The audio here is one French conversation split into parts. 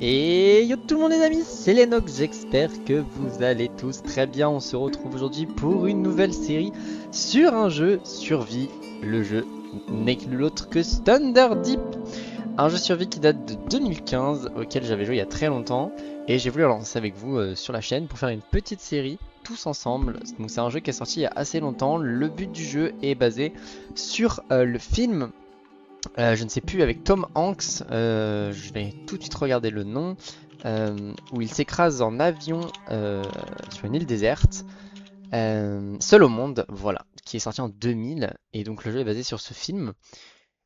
Et yo tout le monde les amis, c'est Lennox, j'espère que vous allez tous très bien. On se retrouve aujourd'hui pour une nouvelle série sur un jeu survie. Le jeu n'est que l'autre que Thunder Deep. Un jeu survie qui date de 2015, auquel j'avais joué il y a très longtemps. Et j'ai voulu le lancer avec vous sur la chaîne pour faire une petite série tous ensemble. Donc c'est un jeu qui est sorti il y a assez longtemps. Le but du jeu est basé sur le film. Je ne sais plus, avec Tom Hanks, je vais tout de suite regarder le nom, où il s'écrase en avion sur une île déserte, seul au monde, voilà, qui est sorti en 2000, et donc le jeu est basé sur ce film.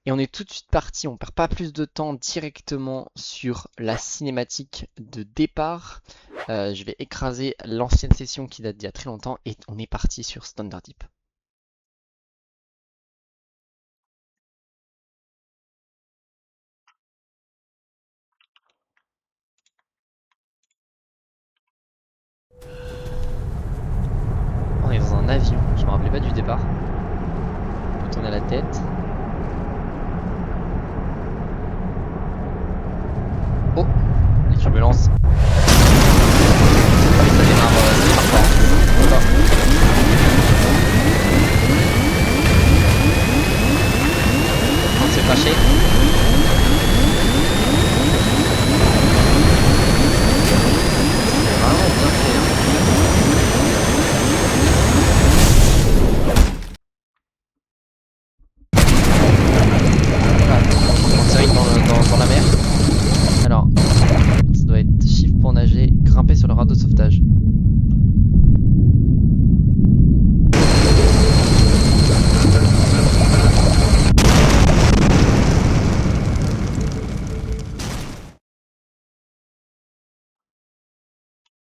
Et on est tout de suite parti, on perd pas plus de temps directement sur la cinématique de départ. Je vais écraser l'ancienne session qui date d'il y a très longtemps, et on est parti sur Thunder Deep. On est dans un avion, je me rappelais pas du départ. On peut tourner la tête. Oh, les turbulences. Ah oui, ça démarre fort. Oula. On s'est fâché. C'est vraiment bien fait. Ah, on direct dans la mer. Alors, ça doit être shift pour nager, grimper sur le radeau de sauvetage.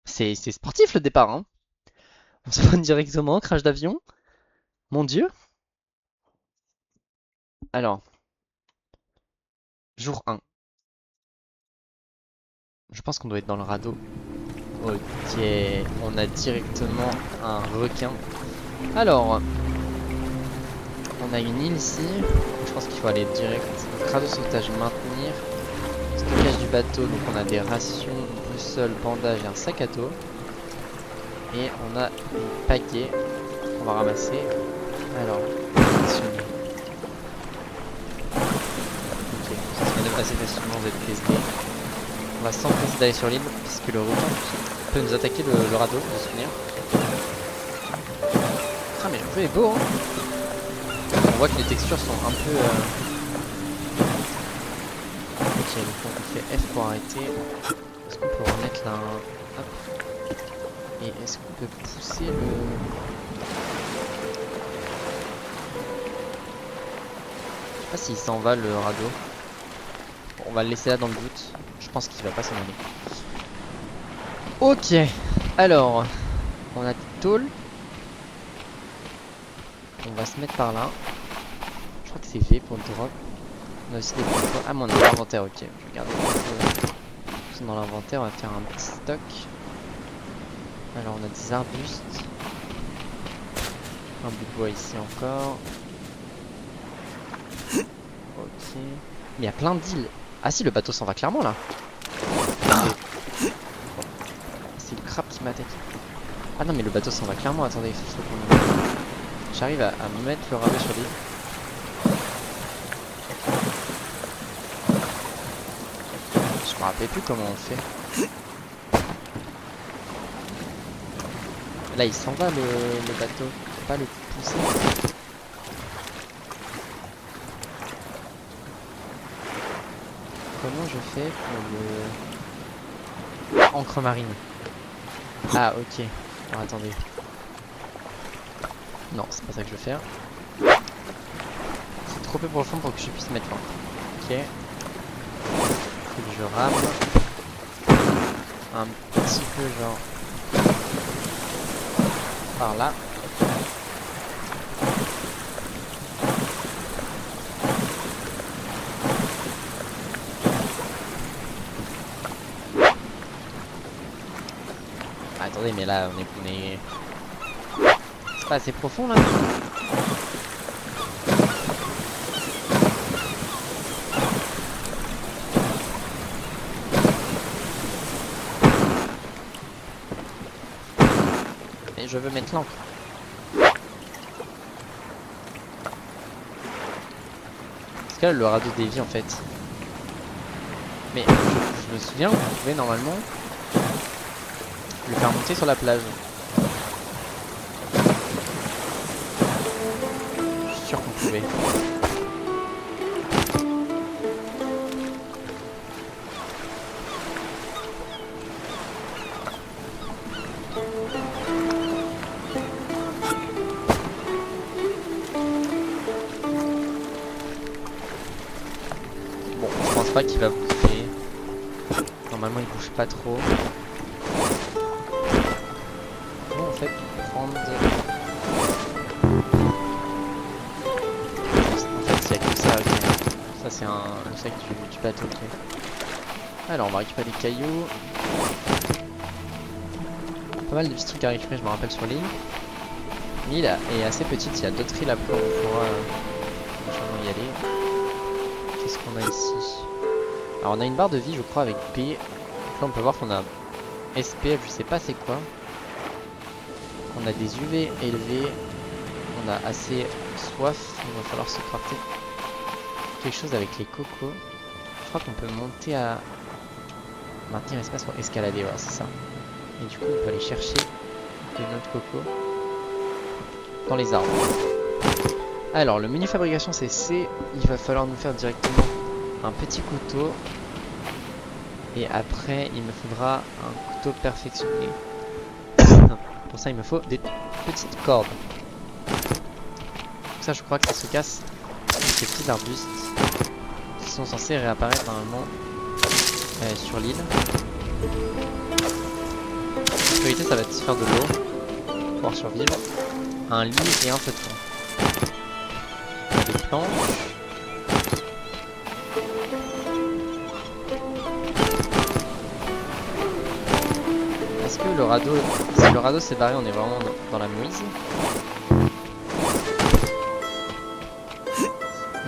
C'est sportif le départ, hein. On se prend directement, crash d'avion. Mon dieu. Alors, jour 1. Je pense qu'on doit être dans le radeau. Ok, on a directement un requin. Alors, on a une île ici. Je pense qu'il faut aller direct. Radeau de sauvetage, maintenir. Stockage du bateau, donc on a des rations, boussole, bandage et un sac à dos. Et on a une pagaie qu'on va ramasser. Alors, sélectionner. Ok, ça se fait assez facilement d'être testé. On va s'empresser d'aller sur l'île, puisque le requin peut nous attaquer le radeau, de souvenir. Ah mais le jeu est beau, hein. On voit que les textures sont un peu... Ok, donc on fait F pour arrêter. Est-ce qu'on peut remettre là un... Hop. Et est-ce qu'on peut pousser le... Je sais pas s'il s'en va le radeau. Bon, on va le laisser là dans le doute. Je pense qu'il va pas s'en aller. Ok, alors, on a des tôles. On va se mettre par là. Je crois que c'est V pour le drop. On a aussi des points. Ah, mais on a l'inventaire, ok. Je vais regarder dans l'inventaire, on va faire un petit stock. Alors, on a des arbustes. Un bout de bois ici encore. Ok. Mais il y a plein d'îles. Ah si, le bateau s'en va clairement là. C'est le crabe qui m'attaque. Ah non, mais le bateau s'en va clairement. Attendez, faut qu'on... J'arrive à me mettre le radeau sur l'île. Je me rappelle plus comment on fait. Là, il s'en va le bateau. Faut pas le pousser. Comment je fais pour le... Encre marine. Ah, ok. Alors, attendez. Non, c'est pas ça que je veux faire. C'est trop peu profond pour que je puisse mettre l'encre. Ok. Faut que je rame. Un petit peu genre... par là. Ah, attendez, mais là, on est... C'est pas assez profond, là. Mais je veux mettre l'encre. Parce que là, le radeau dévie en fait. Mais je me souviens qu'on pouvait normalement le faire monter sur la plage. Je suis sûr qu'on pouvait. Bon, je pense pas qu'il va bouffer. Normalement, il bouge pas trop. Bon, en fait, prendre. En fait, il y a que ça. Ok. Ça, c'est le sac du bateau. Ok. Alors, on va récupérer des cailloux. Pas mal de petits trucs à récupérer, je me rappelle, sur l'île. L'île est assez petite, il y a d'autres îles après, on pourra éventuellement y aller. Qu'est-ce qu'on a ici? Alors on a une barre de vie je crois avec B. Donc là on peut voir qu'on a SPF, je sais pas c'est quoi. On a des UV élevés. On a assez soif, il va falloir se crafter quelque chose avec les cocos. Je crois qu'on peut monter à maintenir l'espace pour escalader, voilà c'est ça. Et du coup on peut aller chercher de notre coco dans les arbres. Alors le menu fabrication c'est C. Il va falloir nous faire directement un petit couteau. Et après il me faudra un couteau perfectionné. Pour ça il me faut des petites cordes. Donc ça je crois que ça se casse avec ces petits arbustes qui sont censés réapparaître normalement sur l'île. La priorité ça va être de se faire de l'eau pour pouvoir survivre. Un lit et un feu de camp. On a des planches. Est-ce que le radeau, si le radeau s'est barré, on est vraiment dans la mouise?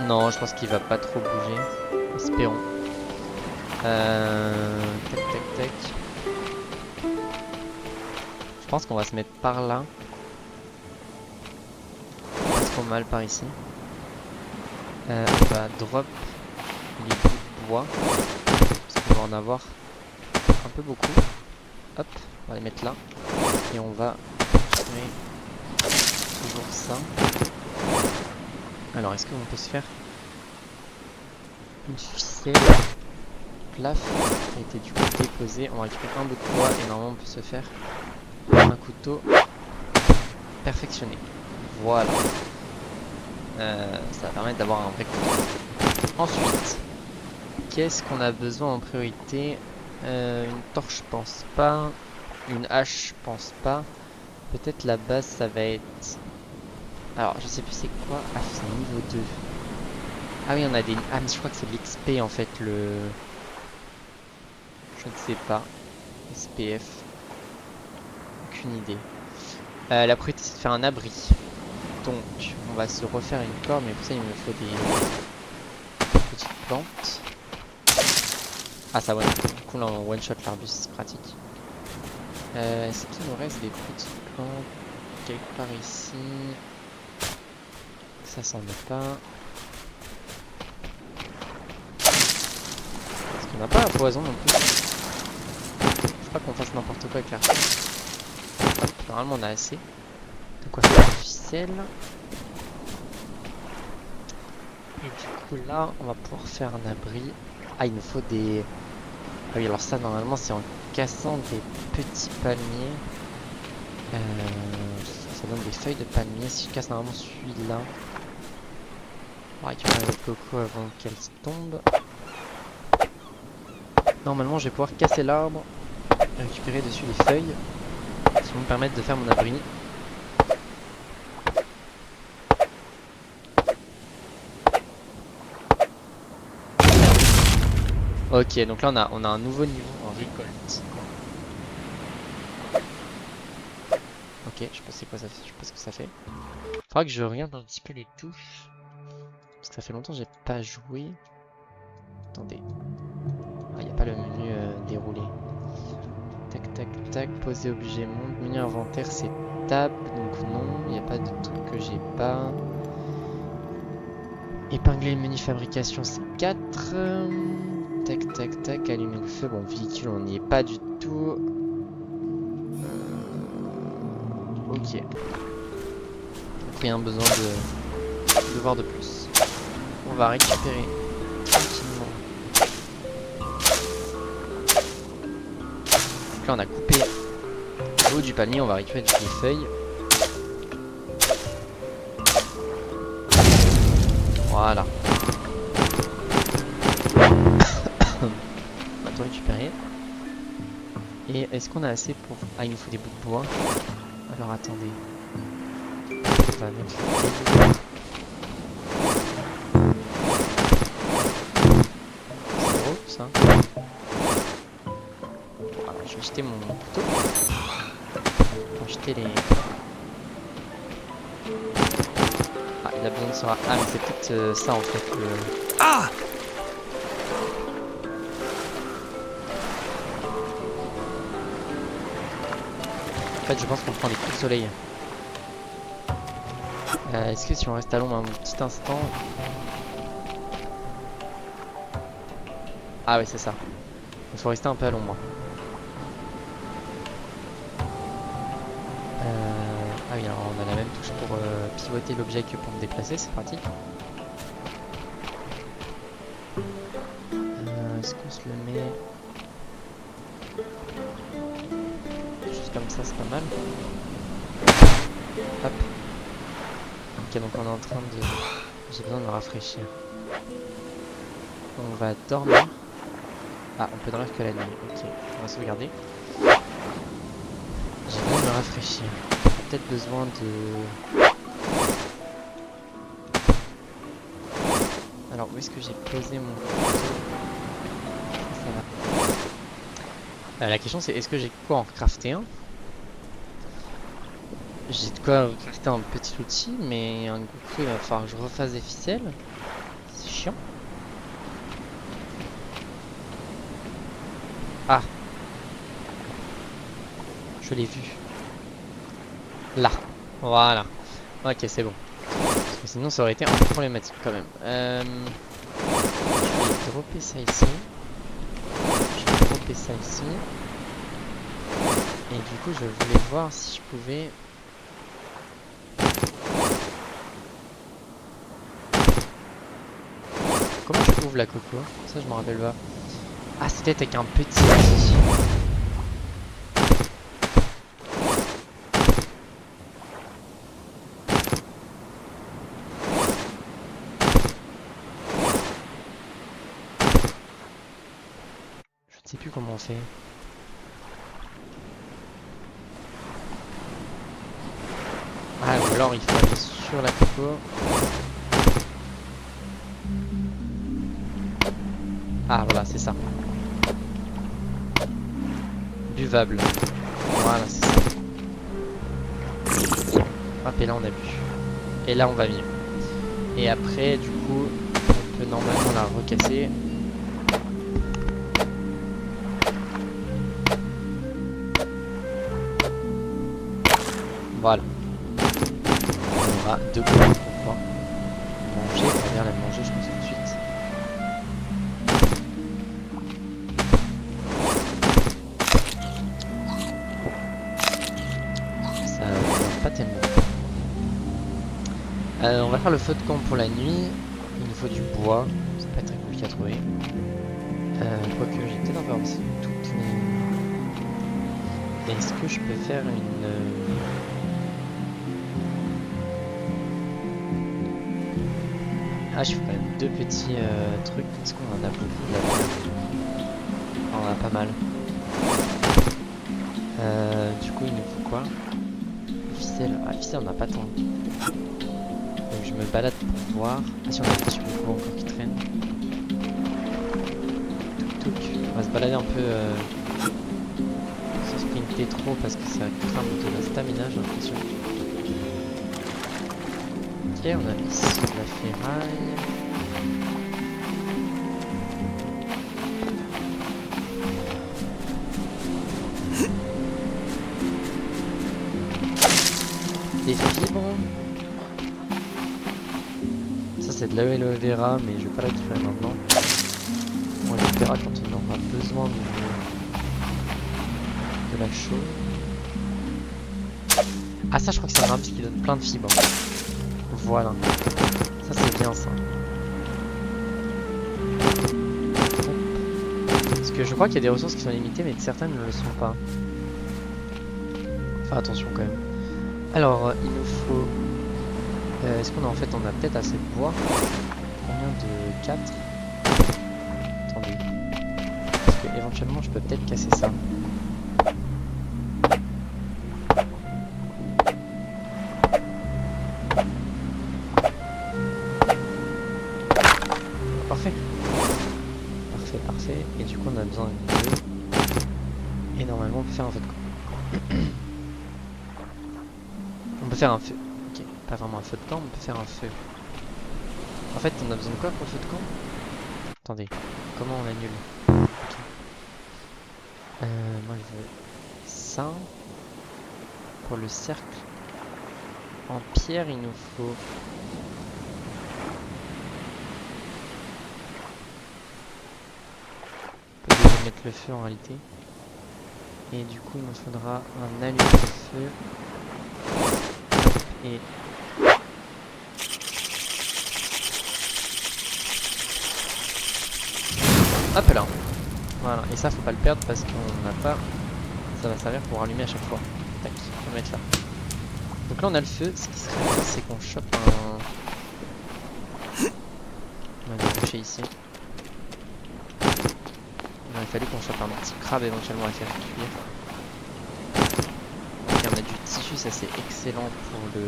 Non, je pense qu'il va pas trop bouger. Espérons. Tac tac tac. Je pense qu'on va se mettre par là. Pas trop mal par ici. On va drop les bouts de bois. Parce qu'on va en avoir un peu beaucoup. Hop, on va les mettre là. Et on va tirer toujours ça. Alors, est-ce qu'on peut se faire une ficelle? Plaf a été du coup déposé. On va récupérer un bout de bois et normalement on peut se faire un couteau perfectionné. Voilà. Ça va permettre d'avoir un vrai couteau. Ensuite, qu'est-ce qu'on a besoin en priorité? Une torche, je pense pas. Une hache, je pense pas. Peut-être la base, ça va être... Alors, je sais plus c'est quoi. Ah, c'est niveau 2. Ah oui, on a des... Ah, mais je crois que c'est l'XP en fait, le... Je ne sais pas. SPF. Aucune idée. La priorité, c'est de faire un abri. Donc, on va se refaire une corde, mais pour ça, il me faut des petites plantes. Ah, ça, ouais. Du coup, là, on one-shot l'arbuste, c'est pratique. Est-ce qu'il nous reste des petites plantes quelque part ici? Ça s'en est pas. Parce qu'on n'a pas un poison non plus. Faut pas qu'on fasse n'importe quoi avec la... Hop, normalement on a assez. De quoi faire une ficelle. Et du coup là on va pouvoir faire un abri. Ah il nous faut des... Ah oui alors ça normalement c'est en cassant des petits palmiers. Ça donne des feuilles de palmier. Si je casse normalement celui-là. On va récupérer notre coco avant qu'elle se tombe. Normalement je vais pouvoir casser l'arbre. Récupérer dessus les feuilles. Qui vont me permettre de faire mon abri. Ok, donc là on a un nouveau niveau en récolte. Ok, je sais pas c'est quoi ça fait, je sais pas ce que ça fait. Faudra que je regarde un petit peu les touches. Parce que ça fait longtemps que j'ai pas joué. Attendez. Ah, y a pas le menu déroulé. Tac tac tac, poser objet monde, menu inventaire c'est table, donc non, il n'y a pas de truc que j'ai pas. Épingler le menu fabrication c'est 4. Tac tac tac, allumer le feu, bon véhicule on n'y est pas du tout. Ok. Rien besoin de voir de plus. On va récupérer tranquillement. Donc là on a coupé le haut du panier, on va récupérer des feuilles. Voilà. On va tout récupérer. Et est-ce qu'on a assez pour... Ah, il nous faut des bouts de bois. Alors attendez. On va mettre le caillou. C'est gros ça. Voilà, je vais jeter mon couteau. Pour jeter les... Ah, il a besoin de se... Ah, mais c'est peut-être ça en fait. Ah! En fait, je pense qu'on prend des coups de soleil. Est-ce que si on reste à l'ombre un petit instant... Ah ouais, c'est ça. Il faut rester un peu à l'ombre. Ah oui, alors on a la même touche pour pivoter l'objet que pour me déplacer, c'est pratique. Est-ce qu'on se le met... Juste comme ça, c'est pas mal. Hop. Ok, donc on est en train de... J'ai besoin de me rafraîchir. On va dormir. Ah, on peut dormir que la nuit. Ok, on va sauvegarder. J'ai besoin de me rafraîchir. J'ai peut-être besoin de... Alors, où est-ce que j'ai posé mon... Ça va. La question c'est, est-ce que j'ai de quoi en crafter un? J'ai de quoi crafter un petit outil, mais un gros coup, il va falloir que je refasse des ficelles. C'est chiant. Ah. Je l'ai vu. Là. Voilà. Ok, c'est bon. Parce que sinon, ça aurait été un peu problématique quand même. Je vais dropper ça ici. Je vais dropper ça ici. Et du coup, je voulais voir si je pouvais... Comment je ouvre la coco? Ça, je me rappelle pas. Ah, c'était avec un petit outil. Je ne sais plus comment on fait. Ah, ou alors il faut aller sur la coco. Ah, voilà, c'est ça. Buvable. Voilà, c'est ça. Hop, et là on a bu. Et là on va mieux. Et après, du coup, on peut normalement la recasser. Voilà. On aura deux coups pour pouvoir manger. On va bien la manger, je pense, tout de suite. Ça va pas tellement. On va faire le feu de camp pour la nuit. Il nous faut du bois. Ça peut être très compliqué à trouver. Quoique j'ai peut-être un peu avancé toutes mes... Est-ce que je peux faire une... Ah, je fais quand même deux petits trucs. Est-ce qu'on en a beaucoup là? On en a pas mal. Du coup, il nous faut quoi? Ficelle. Ah, ficelle, on n'a pas tant. Donc je me balade pour voir. Ah, si on a des petits bouts encore qui traînent. Touc, touc. On va se balader un peu sans sprinter trop parce que ça crame de la stamina, j'ai l'impression. Ok, on a ici de la ferraille. des fibres. Ça c'est de l'aloe vera, mais je vais pas la récupérer maintenant. On récupérera quand on aura besoin de la chaux. Ah ça je crois que c'est un arbuste qui donne plein de fibres. Voilà. Ça c'est bien ça. Parce que je crois qu'il y a des ressources qui sont limitées mais certaines ne le sont pas. Faire attention quand même. Alors il nous faut... est-ce qu'on a en fait on a peut-être assez de bois? Combien de 4? Attendez. Parce que éventuellement je peux peut-être casser ça. Parfait. Parfait, parfait. Et du coup on a besoin de 2. Et normalement on peut faire un feu de camp. On peut faire un feu. Ok, pas vraiment un feu de camp, on peut faire un feu. En fait on a besoin de quoi pour le feu de camp? Attendez, comment on annule? Okay. Moi je veux ça. Pour le cercle. En pierre il nous faut... On peut déjà mettre le feu en réalité. Et du coup il nous faudra un allume-feu. Et... hop là. Voilà, et ça faut pas le perdre parce qu'on n'a pas... ça va servir pour allumer à chaque fois. Tac, on va mettre là. Donc là on a le feu, ce qui serait bien c'est qu'on chope un... on va le boucher ici. Il aurait fallu qu'on chope un petit crabe éventuellement à faire cuire. Ok, on a du tissu, ça c'est excellent pour le...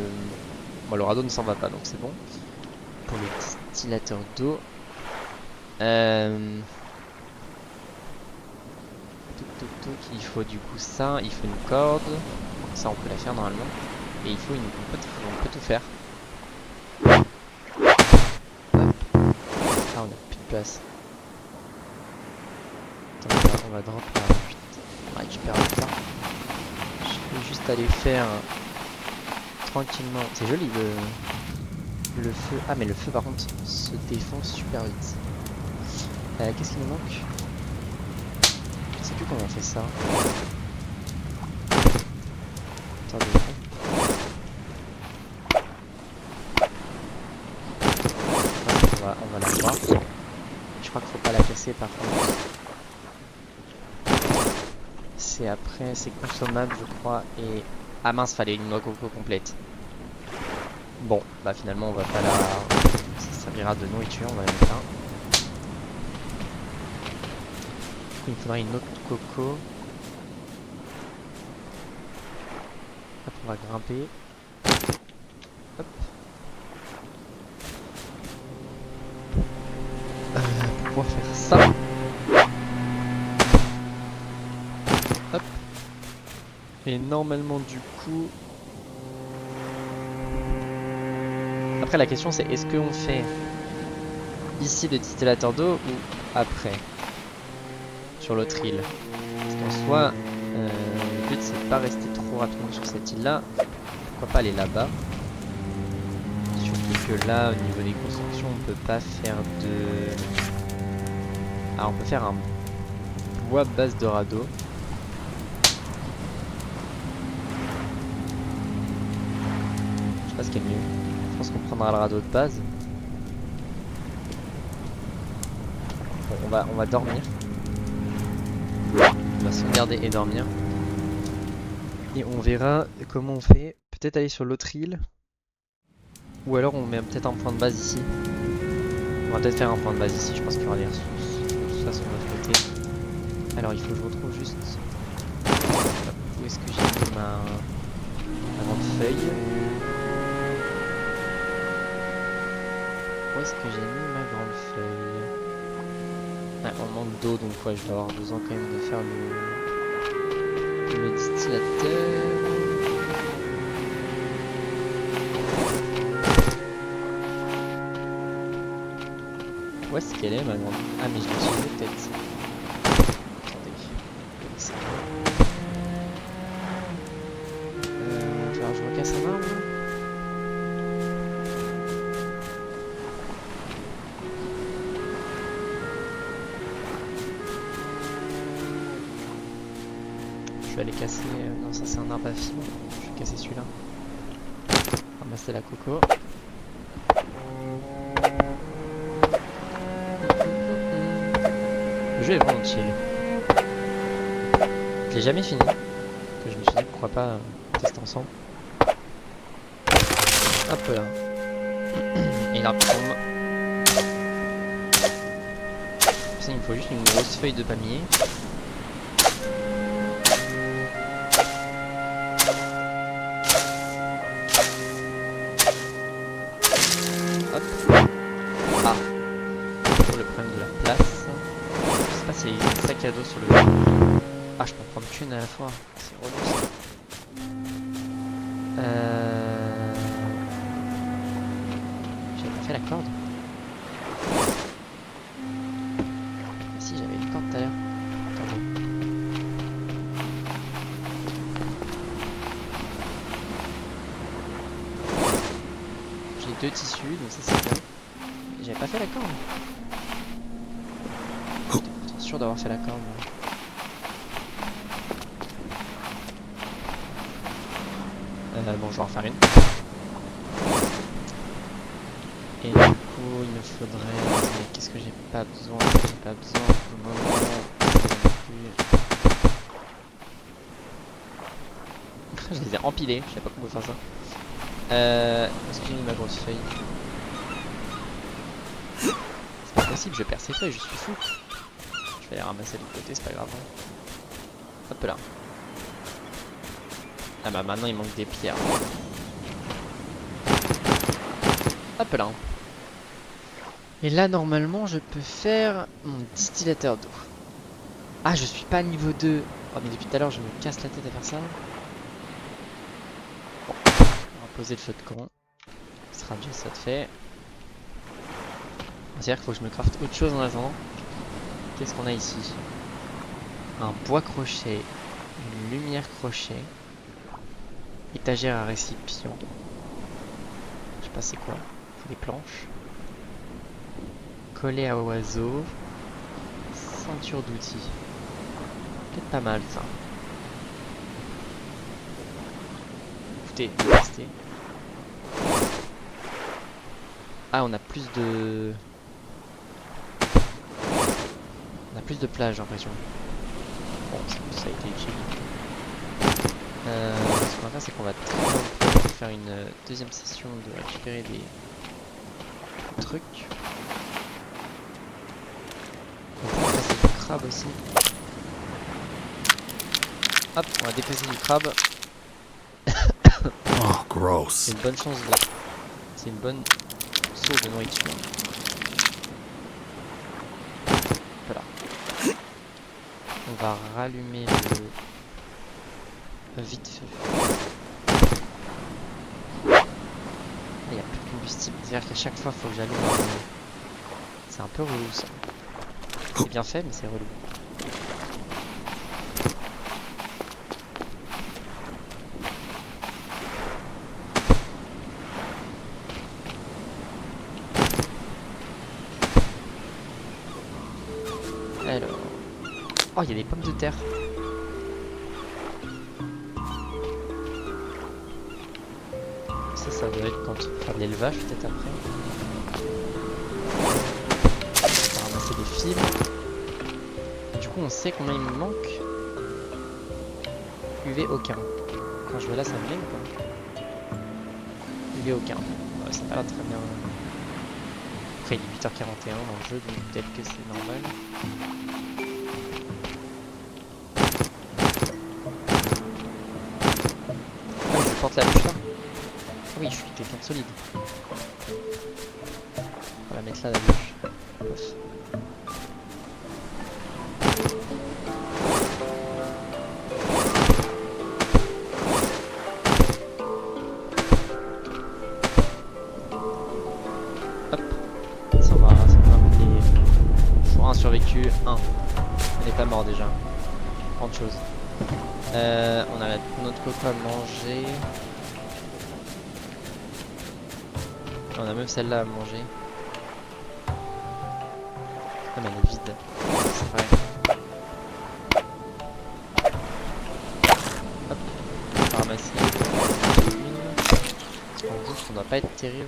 bon le radeau ne s'en va pas donc c'est bon. Pour le distillateur d'eau. Il faut du coup ça, il faut une corde. Ça on peut la faire normalement. Et il faut une... on peut tout faire. Hop. Ah on a plus de place. Attends, on va drop à 8. On récupère ça. Je vais juste aller faire tranquillement. C'est joli le feu. Ah mais le feu par contre se défend super vite. Qu'est-ce qu'il nous manque? Je sais plus comment on fait ça. Attendez. On va la voir. Je crois qu'il faut pas la casser par contre. C'est après, c'est consommable je crois. Et... ah mince, fallait une noix coco complète. Bon, bah finalement on va pas la... ça servira de nourriture, on va la mettre là. Il me faudra une autre coco. Hop, on va grimper. Hop. Pour pouvoir faire ça. Hop. Et normalement du coup... après la question c'est est-ce qu'on fait ici le distillateur d'eau ou après? Sur l'autre île. Parce qu'en soi, le but c'est de pas rester trop rapidement sur cette île là. Pourquoi pas aller là-bas? Surtout que là, au niveau des constructions, on peut pas faire de... ah, on peut faire un bois base de radeau. Je sais pas ce qui est mieux. Je pense qu'on prendra le radeau de base. Bon, on va dormir. On va sauvegarder et dormir. Et on verra comment on fait. Peut-être aller sur l'autre île. Ou alors on met peut-être un point de base ici. On va peut-être faire un point de base ici. Je pense qu'il y aura des ressources. Tout ça sur notre côté. Alors il faut que je retrouve juste... où est-ce que j'ai mis ma grande feuille? Où est-ce que j'ai mis ma grande feuille? Ah, on manque d'eau donc ouais, je vais avoir besoin quand même de faire le distillateur. Où est-ce qu'elle est ma grande? Ah mais je l'ai sur la tête. Attendez. Alors je recasse un arbre. je vais aller casser. Non, ça c'est un arbre à fibre. Je vais casser celui-là. Ramasser la coco. Le jeu est vraiment chill. Je l'ai jamais fini. Que je me suis dit pourquoi pas tester ensemble. Hop là. Et l'arbre tombe. Ça, il me faut juste une grosse feuille de palmier. Hop. Ah. Pour le problème de la place. Je sais pas s'il y a un sac à dos sur le. Ah, je peux en prendre qu'une à la fois. C'est relou ça. J'avais pas fait la corde. Si, j'avais une corde tout à l'heure. Attendez. J'ai 2 tissus, donc ça c'est bien. Mais j'avais pas fait la corde. J'étais pourtant sûr d'avoir fait la corde. Bon, je vais en faire une. Et du coup, il me faudrait. Mais qu'est-ce que j'ai pas besoin? J'ai pas besoin pour le moment. Je les ai empilés, je savais pas comment faire ça. Est-ce que j'ai mis ma grosse feuille? C'est pas possible, je perds ces feuilles, je suis fou. Je vais les ramasser de l'autre côté, c'est pas grave. Hop là. Ah bah maintenant il manque des pierres. Hop là. Et là normalement je peux faire mon distillateur d'eau. Ah, je suis pas à niveau 2. Oh mais depuis tout à l'heure je me casse la tête à faire ça. Bon, on va poser le feu de camp. Ce sera déjà ça de fait. C'est-à-dire qu'il faut que je me crafte autre chose en attendant. Qu'est-ce qu'on a ici? Un bois crochet, une lumière crochet, étagère à récipient. Je sais pas c'est quoi. C'est des planches. Collet à oiseaux. Ceinture d'outils. Peut-être pas mal ça. Écoutez, on va tester. Ah, on a plus de... On a plus de plage, j'ai l'impression. Bon, ça a été utile. Ce qu'on va faire, c'est qu'on va faire une deuxième session de récupérer des trucs. On va passer du crabe aussi. Hop, on va déplacer du crabe. Oh, gross. C'est une bonne chance de... C'est une bonne source de nourriture. Voilà. On va rallumer le vite-feu. Il n'y a plus de combustible. C'est-à-dire qu'à chaque fois, il faut que j'allume. C'est un peu relou ça. C'est bien fait, mais c'est relou. Alors... Oh, il y a des pommes de terre. Ça doit être quand on fera de l'élevage, peut-être après. On va ramasser des fibres. Et du coup, on sait combien il me manque. UV aucun. Quand je vais là, ça me met ou pas? UV aucun. Ouais, ça a l'air très bien. Après, il est 8h41 dans le jeu, donc peut-être que c'est normal. Ah, je porte la bûche là. Ah oui, je suis quelqu'un de solide. On va la mettre là, la bûche. Pof. Hop. Ça va rouler. Soit un survécu, un. On n'est pas mort déjà. Grande chose. On a notre coco à manger. On a même celle-là à manger. Ah mais elle est vide. C'est vrai. Ça doit pas être terrible.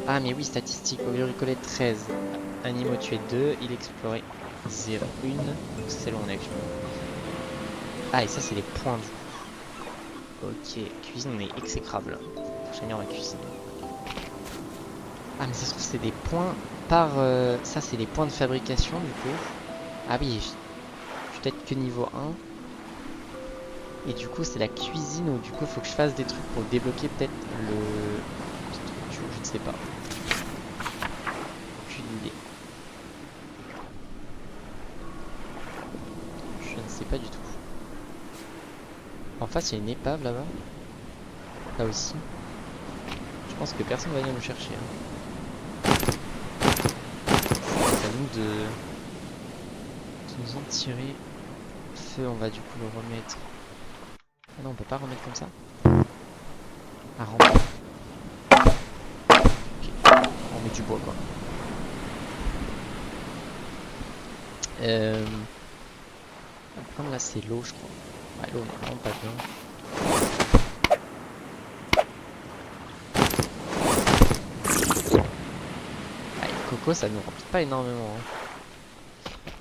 Ah mais oui, statistique. Au lieu récolter 13. Animaux tués 2. Il explorait 0. 1. Donc c'est là où on est actuellement. Ah et ça c'est les points du coup. Ok. Cuisine on est exécrable. Prochaine on va cuisiner. Ah mais ça se trouve c'est des points par... ça c'est les points de fabrication du coup. Ah oui, je suis peut-être que niveau 1. Et du coup c'est la cuisine où du coup faut que je fasse des trucs pour débloquer peut-être le... structure, je ne sais pas. Aucune idée. Je ne sais pas du tout. En face il y a une épave là-bas. Là aussi. Je pense que personne va venir nous chercher. Hein. C'est à nous de nous en tirer. Feu on va du coup le remettre. Ah non on peut pas remettre comme ça. Ah remplir. Ok. On met du bois quoi. Comme là c'est l'eau je crois. Ouais l'eau on est vraiment pas bien. Ah, le coco ça nous remplit pas énormément. Hein.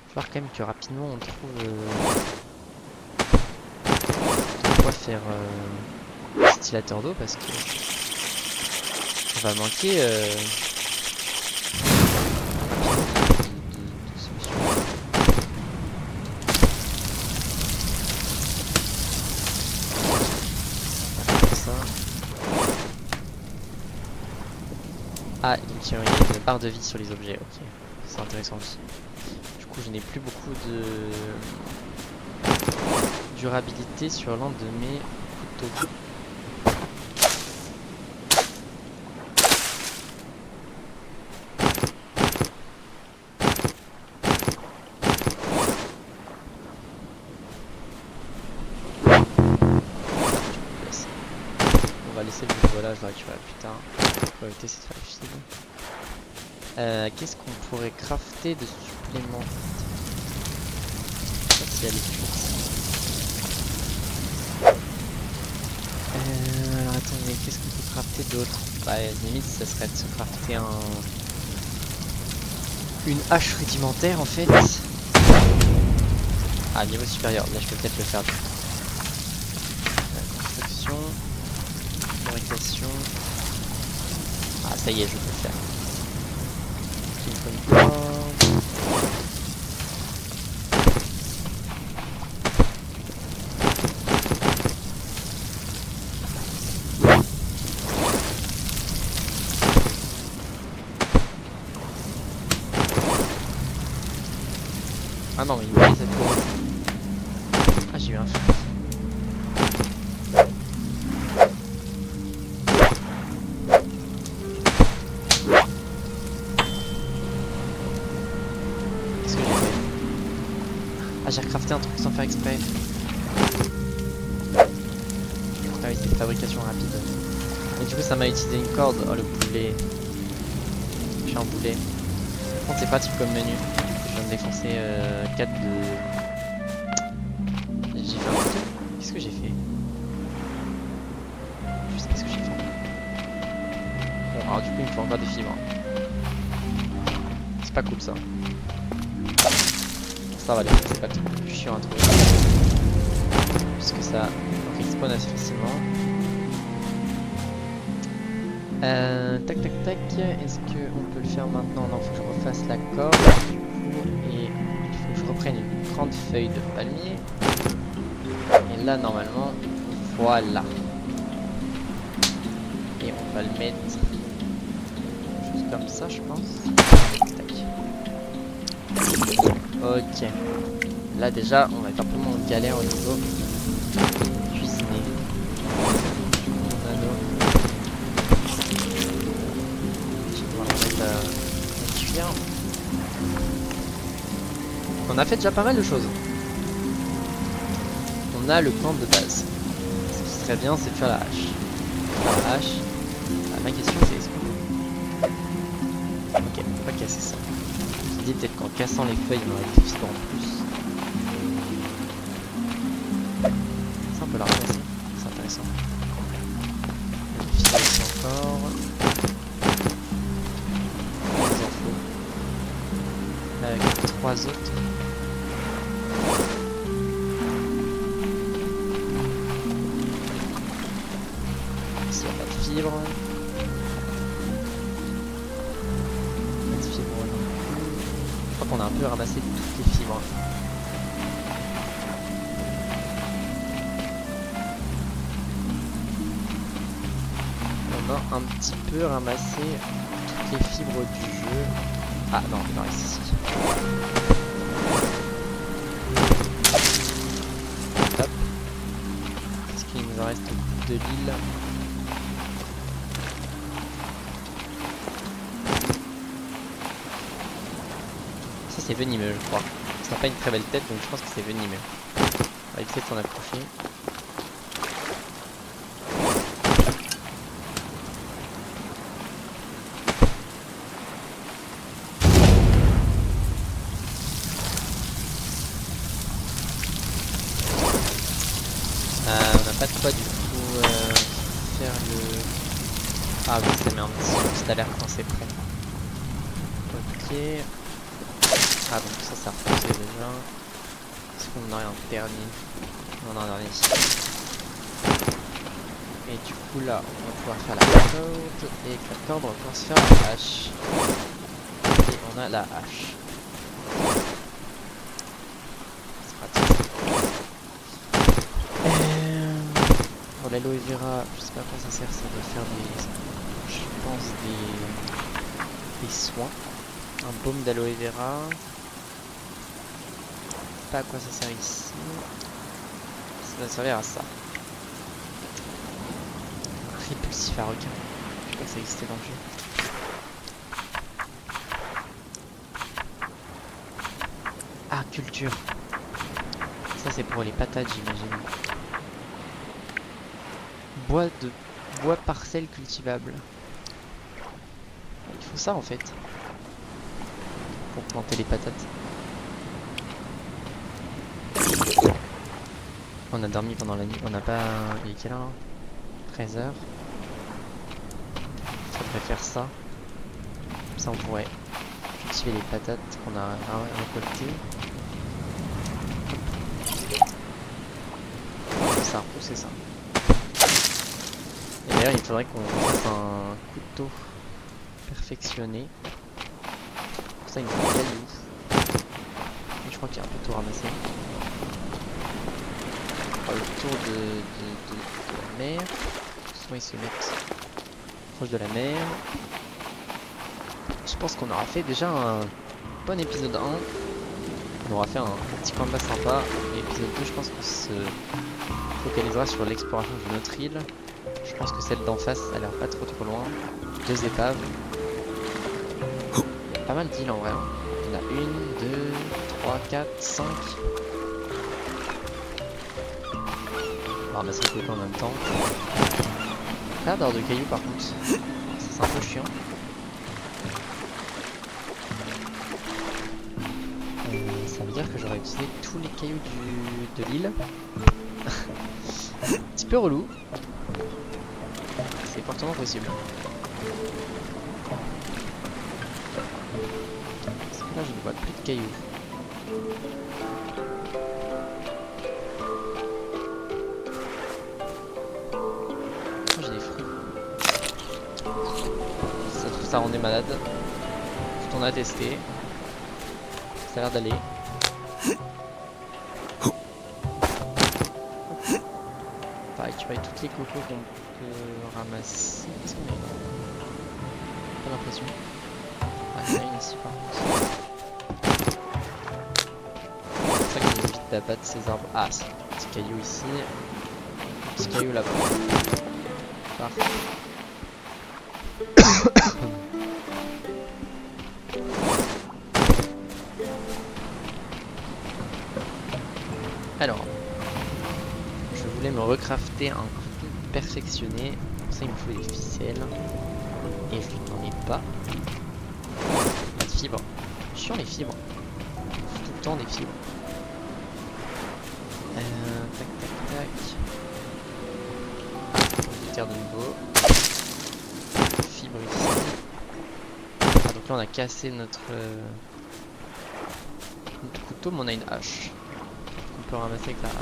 Faut voir quand même que rapidement on trouve de quoi faire distillateur d'eau parce que on va manquer de solutions. Ça. Ah, donc il y a une barre de vie sur les objets, ok. C'est intéressant aussi. Du coup, je n'ai plus beaucoup de durabilité sur l'un de mes couteaux. On va laisser le voilà, je le récupérerai plus tard. Pour éviter cette facile. Qu'est-ce qu'on pourrait crafter de supplément? Je sais pas si elle est cuite. Alors attendez, qu'est-ce qu'on peut crafter d'autre? Bah limite ça serait de se crafter une hache rudimentaire en fait. Ah niveau supérieur, là je peux peut-être le faire. Construction, fabrication. Ah ça y est je peux le faire. Une bonne corde. Ah non mais il me fait cette corde. Ah j'ai eu un feu. Qu'est-ce que j'ai fait? Ah j'ai recrafté un truc sans faire exprès. Ah oui c'est une fabrication rapide. Et du coup ça m'a utilisé une corde. Oh le boulet. Je suis un boulet. Par contre c'est pratique comme menu. Je viens de défoncer 4 de... J'ai fait un truc. Qu'est-ce que j'ai fait? Je sais pas ce que j'ai fait. Bon alors du coup il me faut encore des fibres. C'est pas cool ça. Ça va aller, c'est pas trop chiant à trouver. Puisque ça respawn assez facilement. Tac tac tac, est-ce qu'on peut le faire maintenant? Non, faut que je refasse la corde. Et il faut que je reprenne une grande feuille de palmier. Et là normalement, voilà. Et on va le mettre juste comme ça je pense. Tac. Ok. Là déjà on va être un peu moins en galère au niveau cuisiner. On a fait déjà pas mal de choses. On a le camp de base. Ce qui serait bien c'est de faire la hache. La hache. Ma question c'est est-ce qu'on... Ok, on peut pas casser ça. Je me dis peut-être qu'en cassant les feuilles on aurait des fibres en plus. Ça on peut la ramasser. C'est intéressant. autres. Ici, il n'y a pas de fibre. Pas de fibre non plus. Je crois qu'on a un peu ramassé toutes les fibres. On a un petit peu ramassé toutes les fibres du jeu. Ah non, il en reste ici. Hop. Est-ce qu'il nous en reste au bout de l'île? Ça c'est venimeux je crois. Ça n'a pas une très belle tête donc je pense que c'est venimeux. On va essayer de s'en approcher. On n'a pas de quoi du coup faire le... Ah oui, ça met un petit alerte quand c'est prêt. Ok. Ah donc ça reposait déjà. Est-ce qu'on aurait un dernier? On en a un dernier ici. Et du coup là on va pouvoir faire la corde. Et avec la corde on va pouvoir se faire la hache. Et on a la hache. C'est pratique. Pour l'aloe vera, je sais pas à quoi ça sert, ça doit faire des... Je pense des soins. Un baume d'aloe vera. Je sais pas à quoi ça sert ici. Ça va servir à ça. Un répulsif à requin. Je sais pas que ça existait dans le jeu. Ah, culture. Ça c'est pour les patates j'imagine. Bois parcelle cultivable. Il faut ça en fait. Pour planter les patates. On a dormi pendant la nuit. On n'a pas... Il est quelle heure là? 13 h. On devrait faire ça. Comme ça on pourrait cultiver les patates qu'on a récoltées. Ça a repoussé ça. Et d'ailleurs il faudrait qu'on fasse un couteau perfectionné. Pour ça il me faut un caillou. Et je crois qu'il y a un peu tout ramassé. On fera le tour de la mer. Souvent ils se mettent proche de la mer. Je pense qu'on aura fait déjà un bon épisode 1. On aura fait un petit combat sympa. Et épisode 2 je pense qu'on se focalisera sur l'exploration de notre île. Je pense que celle d'en face a l'air pas trop loin. 2 épaves. Il y a pas mal d'îles en vrai. Il y en a 1, 2, 3, 4, 5. On va ramasser le coco en même temps. Pas d'avoir de cailloux par contre. C'est un peu chiant. Ça veut dire que j'aurais utilisé tous les cailloux de l'île. Un petit peu relou. C'est fortement possible. Parce que là je ne vois plus de cailloux. Oh, j'ai des fruits. Ça trouve ça rendait malade. Tout on a testé. Ça a l'air d'aller. On va récupérer toutes les cocos qu'on peut ramasser. Est-ce qu'on a pas l'impression. Ah, il y en a une ici par contre. C'est ça qu'il évite d'abattre ces arbres. Ah, c'est un petit caillou ici. Un petit caillou là-bas. Parfait. Alors, je voulais me recrafter un couteau perfectionné. Pour ça, il me faut des ficelles. Et je n'en ai pas. Pas de fibres. Chiant les fibres. Il faut tout le temps des fibres. Tac, tac, tac. On va terre de nouveau. Fibres ici. Ah, donc là, on a cassé notre couteau, mais on a une hache. On peut ramasser avec la hache.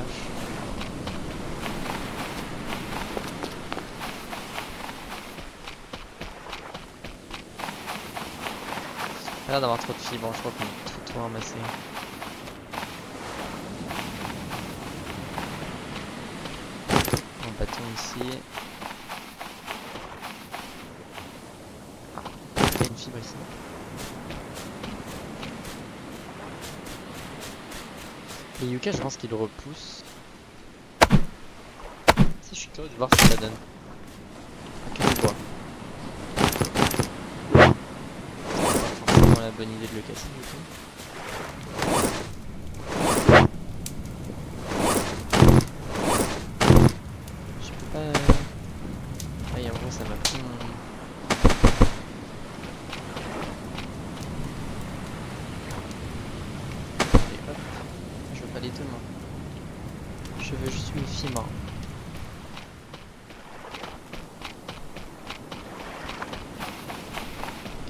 Pas l'air d'avoir trop de fibres, je crois qu'on a tout ramassé. Un bâton ici. Ah, il y a une fibre ici. Et Yuka, je pense qu'il le repousse. Si, je suis curieux de voir ce que ça donne. Ah, que du bois. C'est pas forcément la bonne idée de le casser du coup. Je peux pas... Ah, et en gros, ça m'a pris mon... Et hop. Je veux pas les deux, moi. Je veux juste une fibre.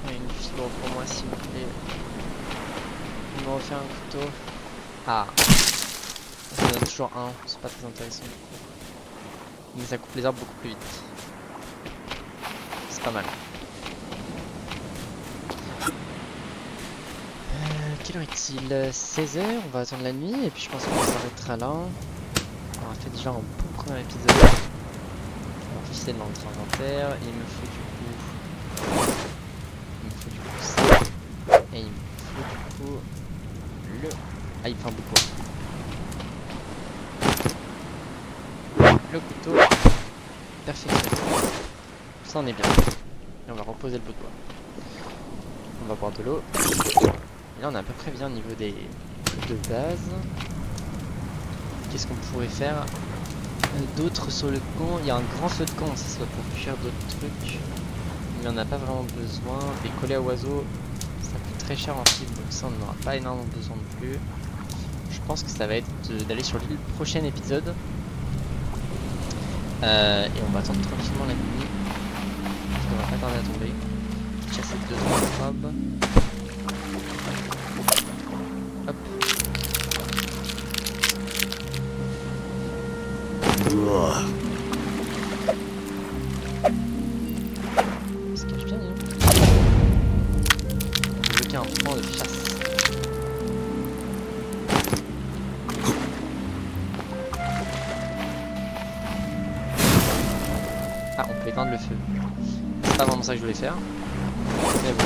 Une fibre pour moi s'il vous plaît. On va refaire un couteau. Ah, ça donne toujours un, c'est pas très intéressant. Mais ça coupe les arbres beaucoup plus vite. C'est pas mal. Quelle heure est-il? 16h, on va attendre la nuit et puis je pense qu'on s'arrêtera là. On a fait déjà un bon premier épisode. On va afficher dans notre inventaire. Il me faut du coup... ça. Et il me faut du coup... le... Ah, il me fait un bout de bois. Le couteau. Perfectionné. Ça on est bien. Et on va reposer le bout de bois. On va boire de l'eau. Et là on est à peu près bien au niveau des trucs de base. Qu'est-ce qu'on pourrait faire d'autre sur le camp? Il y a un grand feu de camp, ça soit pour cuire d'autres trucs. Mais on n'a pas vraiment besoin. Les collets à oiseaux, ça coûte très cher en fibre, donc ça on n'en aura pas énormément besoin non plus. Je pense que ça va être d'aller sur l'île prochain épisode. Et on va attendre tranquillement la nuit. Parce qu'on va pas tarder à tomber. Chasser 2-3 crabes. Hop. Il se cache bien, hein. On peut bloquer un point de chasse. Ah, on peut éteindre le feu. C'est pas vraiment ça que je voulais faire. Mais bon.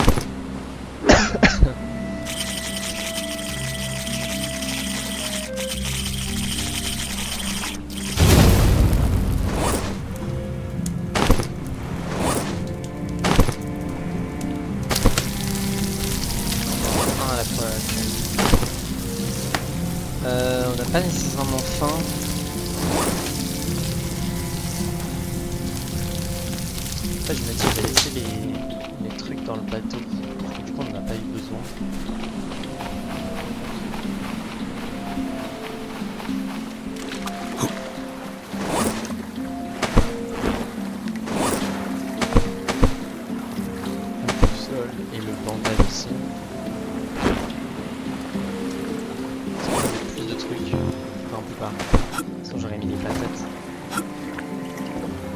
Ah, la poêle. On n'a pas nécessairement faim. En fait, je me dis que j'ai laissé les trucs dans le bateau. Parce que du coup, on n'en a pas eu besoin. La boussole et le bandage aussi. Est-ce qu'on avait plus de trucs? Enfin, on peut pas. Sinon, j'aurais mis des patates.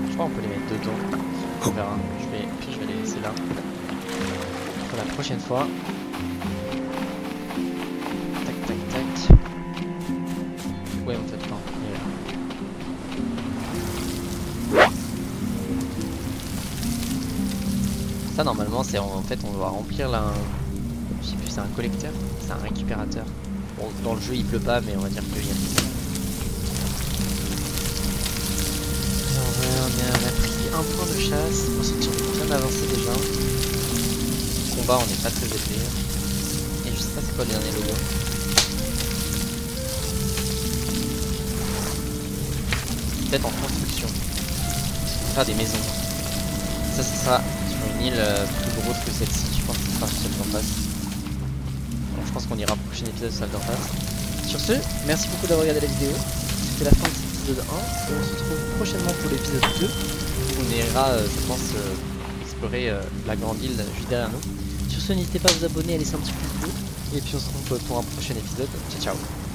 Je crois qu'on peut les mettre dedans. On verra. Puis je vais les laisser là. Pour la prochaine fois. Tac, tac, tac. Ouais, en fait, non. Il est là. Ça, normalement, c'est en fait, on doit remplir là un... Je sais plus, c'est un collecteur. C'est un récupérateur. Bon, dans le jeu, il pleut pas, mais on va dire qu'il y a tout. On a pris un point de chasse, on s'en est bien avancé déjà. Au combat, on n'est pas très élevé. Et je sais pas c'est quoi le dernier logo. Peut-être en construction. On peut faire des maisons. Ça, ce sera sur une île plus grosse que celle-ci. Je pense que ce sera celle d'en face. Donc, je pense qu'on ira au prochain épisode celle d'en face. Sur ce, merci beaucoup d'avoir regardé la vidéo. C'était la fin de cet épisode 1. Et on se retrouve prochainement pour l'épisode 2. Où on ira, je pense, explorer la grande île juste derrière nous. Sur ce, n'hésitez pas à vous abonner et à laisser un petit pouce bleu. Et puis on se retrouve pour un prochain épisode. Ciao ciao.